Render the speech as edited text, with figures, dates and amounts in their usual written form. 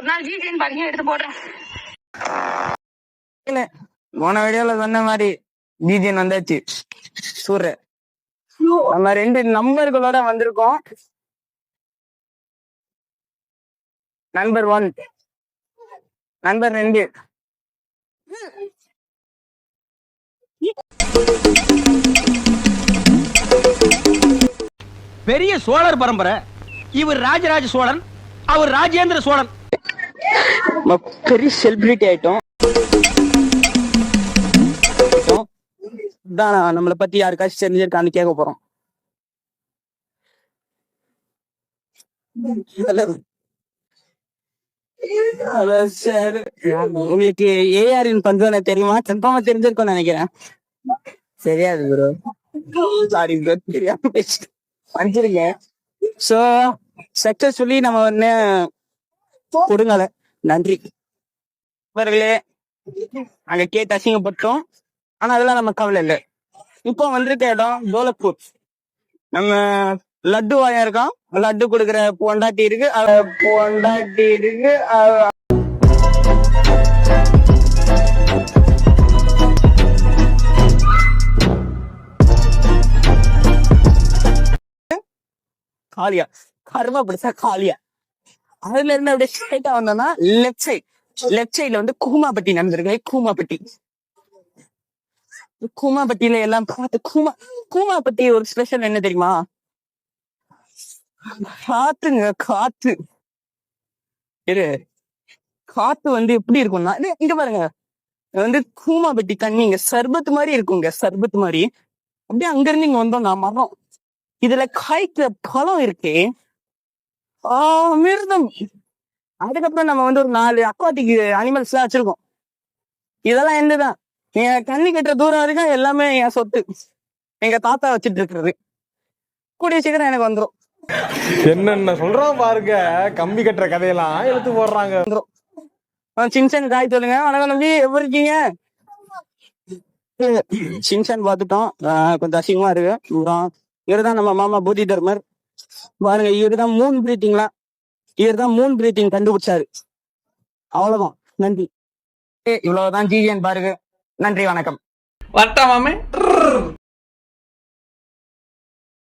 ஒரு நாள் ஜிஜேன்னு பாருங்க எடுத்து போடுறேன். போன வீடியோல சொன்ன மாதிரி ஜிஜேன் வந்தாச்சு. சூர்ர நம்ம 2 நம்பர்களோட வந்திருக்கோம். Number 1, number 2. பெரிய சோழர் பரம்பரை. இவர் ராஜராஜ சோழன், அவர் ராஜேந்திர சோழன். பெரிய செலிபிரிட்டி ஆயிட்டோம். நம்மளை பத்தி யாருக்காச்சும் தெரிஞ்சிருக்கான்னு கேட்க போறோம். உங்களுக்கு ஏஆரின் பண்பு தெரியுமா? கன்ஃபார்மா தெரிஞ்சிருக்கும்னு நினைக்கிறேன். சரியாது ப்ரோ, சாரி ப்ரோ, தெரியாம மன்னிச்சிருக்கேன். சோ சக்சஸ்ஃபுல்லி நம்ம ஒன்னு கொடுங்கல. நன்றி அவர்களே. அங்க கேட்டு அசிங்கப்பட்டோம், ஆனா அதெல்லாம் நம்ம கவலை இல்லை. இப்போ வந்திருக்க இடம் கோலப்பூர். நம்ம லட்டு வாயா இருக்கோம். லட்டு கொடுக்குற பொண்டாட்டி இருக்கு. காலியா கருமா பிடிச்சா காலியா. அதுல இருந்து அப்படியே ஸ்ட்ரைட்டா வந்தோம்னா லெஃப்ட் சைட்ல வந்து கூமாப்பட்டி நடந்திருக்கு. கூமாப்பட்டியில எல்லாம் பார்த்து கூமாப்பட்டி ஒரு ஸ்பெஷல் என்ன தெரியுமா? காத்து வந்து எப்படி இருக்கும்னா, இங்க பாருங்க, வந்து கூமாப்பட்டி தண்ணி இங்க சர்பத்து மாதிரி இருக்குங்க. சர்பத்து மாதிரி அப்படியே அங்க இருந்து இங்க வந்தோம். நான் மரம் இதுல காய்க்கிற பழம் இருக்கே, மிருதம். அதுக்கப்புறம் நம்ம வந்து ஒரு 4 அக்வாட்டிக் அனிமல்ஸ் எல்லாம் வச்சிருக்கோம். இதெல்லாம் என்னதான் என் கண்ணி கட்டுற தூரம் வரைக்கும் எல்லாமே என் சொத்து. எங்க தாத்தா வச்சிட்டு இருக்கிறது. கூடிய சீக்கிரம் எனக்கு வந்துடும். என்னென்ன சொல்றான் பாருங்க, கம்பி கட்டுற கதையெல்லாம் எடுத்து போடுறாங்க. சின்சன் காய் சொல்லுங்க. வணக்கம் தம்பி, எப்படி இருக்கீங்க? சின்சன் பார்த்துட்டோம், கொஞ்சம் அசிங்கமா இருக்கு. இவருதான் நம்ம மாமா போதி தர்மர். பாருங்க, இவருதான் மூன் பிரீத்திங் கண்டுபிடிச்சாரு. அவ்வளவுதான், நன்றி. இவ்வளவுதான் ஜிஜிஎன் பாருங்க. நன்றி, வணக்கம். வட்டமாமே